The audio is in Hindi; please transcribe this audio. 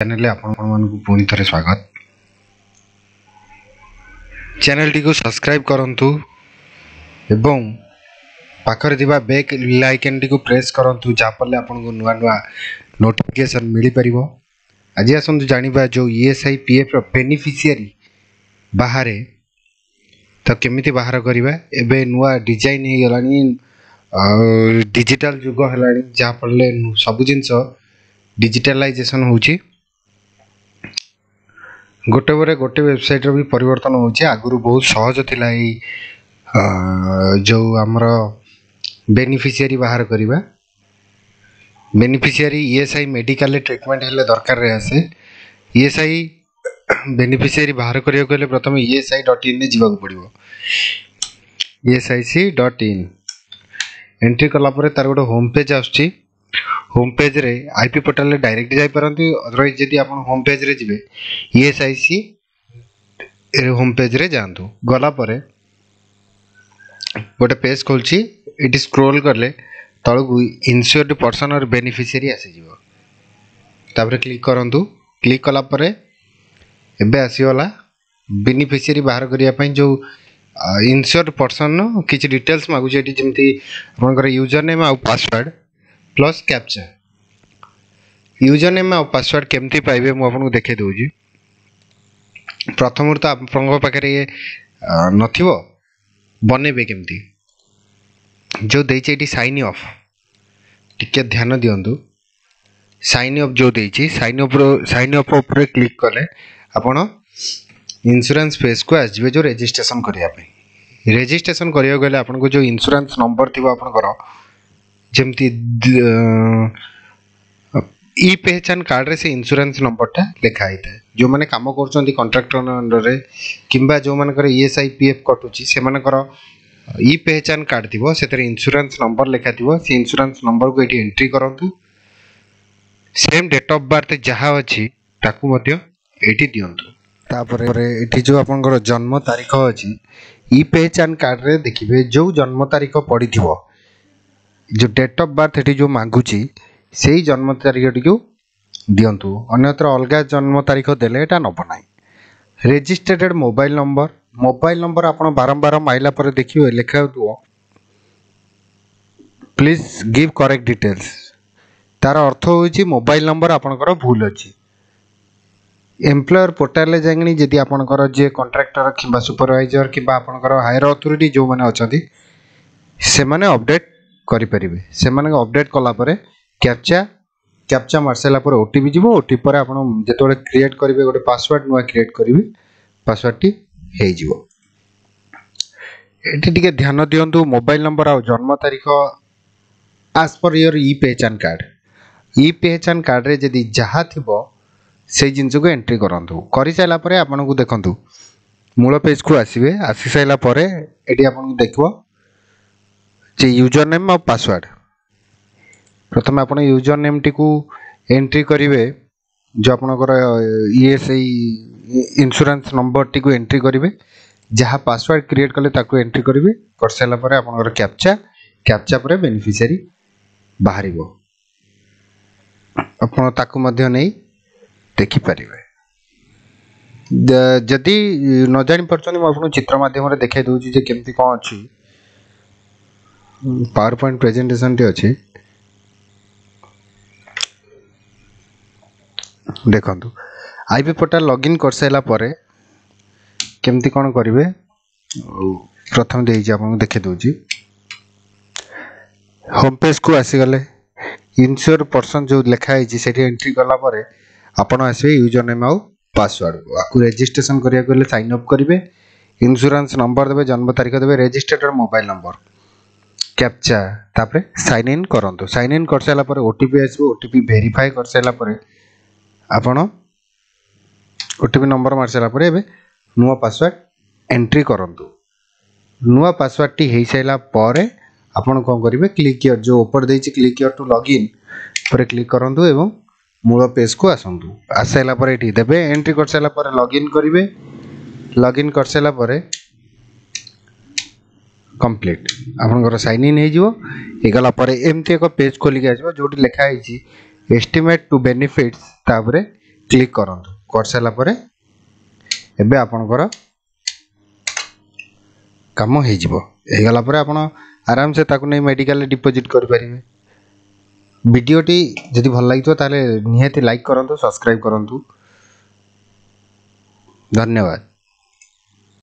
चैनल पुणी थे स्वागत। चैनल टी को सब्सक्राइब करंतु एवं पाखरे दिबा बेल आइकन टी को प्रेस करंतु जापले आपनको नुआ नुआ नोटिफिकेशन मिली परिबो। आज आसंतु जानिबा जो ईएसआई पीएफ रो बेनिफिशियरी बाहर तो केमिति बाहर करिबा। एबे नुआ डिजाइन हे गलानी डिजिटल जुग हलानी जापले सब जिंस डिजिटलाइजेशन होची। गोटे बरे गोटे वेबसाइट रो भी परिवर्तन होची। आगुरु बहुत सहज थिला जो हमर बेनिफिशियरी बाहर करिबा। बेनिफिशियरी ईएसआई मेडिकल ट्रीटमेंट हेले दरकार रे आसे। ईएसआई बेनिफिशियरी बाहर करियो गले प्रथम esi.in ने जीवा पड़िबो। esic.in एंट्री कला परे तार गोटे होम पेज आछी। होम पेज रे आईपी पोर्टल रे डायरेक्ट जाई परंती। अदरवाइज जदी आपण होम पेज रे जिवे ESIC रे होम पेज रे जांतु। गला परे गोटे पेज खोलची। इटी स्क्रॉल करले तळगु इंश्योर्ड पर्सन और बेनिफिशियरी आसी जिवो। तापरे क्लिक करंतु। क्लिक कला परे एबे आसी वाला बेनिफिशियरी बाहर करिया पई जो इंश्योर्ड पर्सन नो किछि डिटेल्स मागु जेटी जेमति आपनकर यूजर नेम आ password plus captcha. User name आ पासवर्ड केमती पाइबे मु आपन को देखे दोजी। प्रथम तो आपन पाखरे ये नथिबो बनेबे केमती जो देइछि एटी साइन ऑफ टिके ध्यान दियंतु। साइन ऑफ जो देइछि साइन ऑफ ऊपर क्लिक करले आपण इंश्योरेंस पेज को आस जिवे जो रजिस्ट्रेशन करिया पे। रजिस्ट्रेशन करिया गले आपन को जो इंश्योरेंस नंबर थिबो आपन कर जेमती ई पहचान कार्ड रे से इंश्योरेंस नंबर टा लिखा आइता। जो माने काम करछंती कॉन्ट्रैक्टर अंडर रे किंबा जो माने करे ईएसआई पीएफ कटुची से माने कर ई पहचान कार्ड थिबो सेतरे इंश्योरेंस नंबर लिखा थिबो। से इंश्योरेंस नंबर को एटी एंट्री करंतु। सेम डेट ऑफ बर्थ जहा अछि ताकू मध्य एटी दियंतु। तापरे एटी जो आपनकर जन्म तारीख अछि ई पहचान कार्ड रे देखिबे जो जन्म तारीख पडिथिबो जो डेट ऑफ बर्थ एटी जो मांगुची सेही जन्म तारीख टी को दियंतु। अन्यत्र अलगा जन्म तारीख देले एटा न बनाई। रजिस्टर्ड मोबाइल नंबर आपण बारंबार माइला पर देखियो लिखा हुआ प्लीज गिव करेक्ट डिटेल्स। तार अर्थ होची मोबाइल नंबर आपनकर भूल अछि। एम्प्लॉयर पोर्टल ले जांगनी जदी आपनकर जे कॉन्ट्रैक्टर किबा सुपरवाइजर किबा आपनकर हायर अथॉरिटी जो माने अछंती से माने अपडेट करि परिबे। से माने अपडेट कला परे कैप्चा मारसेला पर ओटीपी जीवो। ओटीपी पर आपण जेतोले क्रिएट करिवे गोटे पासवर्ड नुआ क्रिएट करिवे पासवर्ड टी हे जीवो। एटी टिके ध्यान दियंतु। मोबाइल नंबर आ जन्म तारीख एज पर योर ई पहचान कार्ड। ई पहचान कार्ड रे जदी जहा थिबो से जिंस को एंट्री करंतु। करि साइला परे आपण को देखंतु मूल पेज को आसीबे। आसी साइला परे एटी आपण को देखबो जे यूजर नेम और पासवर्ड। प्रथम आपण यूजर नेम टी को एंट्री करिवे जो आपनकर ईएसआई इंश्योरेंस नंबर टी को एंट्री करिवे। जहा पासवर्ड क्रिएट कले ताको एंट्री करिवे। कर साला परे आपनकर कैप्चा परे बेनिफिशियरी बाहरिबो। आपण ताको मध्य नै देखि परिवे। जदी न जानि परछन म आपण चित्र माध्यम रे देखाइ दोछि जे केमती कोन अछि। पावर पॉइंट प्रेजेंटेशन टी अछि देखंतु। आईपी पोर्टल लॉगिन कर साइला परे केमती कोन करिवे प्रथम देइ जे आपन देखे दोछि। होम पेज को आसी गले इंश्योर पर्सन जो लिखा है जी सेठी एंट्री करला परे आपण आसीबे यूजर नेम आ पासवर्ड को आकु रजिस्ट्रेशन करिया गले साइन अप करिवे। इंश्योरेंस नंबर देबे जन्म तारीख देबे रजिस्टर्ड मोबाइल नंबर कैप्चा तापरे साइन इन करंतु। साइन इन कर साइला परे ओटीपी आसीबो। ओटीपी वेरीफाई कर साइला परे आपण ओटीपी नंबर मार साइला परे एबे नुवा पासवर्ड एंट्री करंतु। नुवा पासवर्ड टी हेइ साइला परे आपण कोन करिवे क्लिक हियर जो ऊपर देछि क्लिक हियर टू लॉगिन पर क्लिक करंतु एवं मूल पेज को आसंतु। आसाइला परे एठी देबे एंट्री कर साइला परे लॉगिन करिवे। लॉगिन कर साइला परे कंप्लीट आपनकर साइन इन हे जिवो। एगला परे एमती एक पेज खोली के आजबो जोटी लिखा है एस्टिमेट टू बेनिफिट्स तापरे क्लिक करंतु कर साला परे एबे आपनकर काम हो जिवो हे गला परे आपण आराम से ताकू नै मेडिकल डिपॉजिट कर परिबे। वीडियोटी जदि भल लागितो ताले निहाती लाइक करंतु सब्सक्राइब करंतु। धन्यवाद।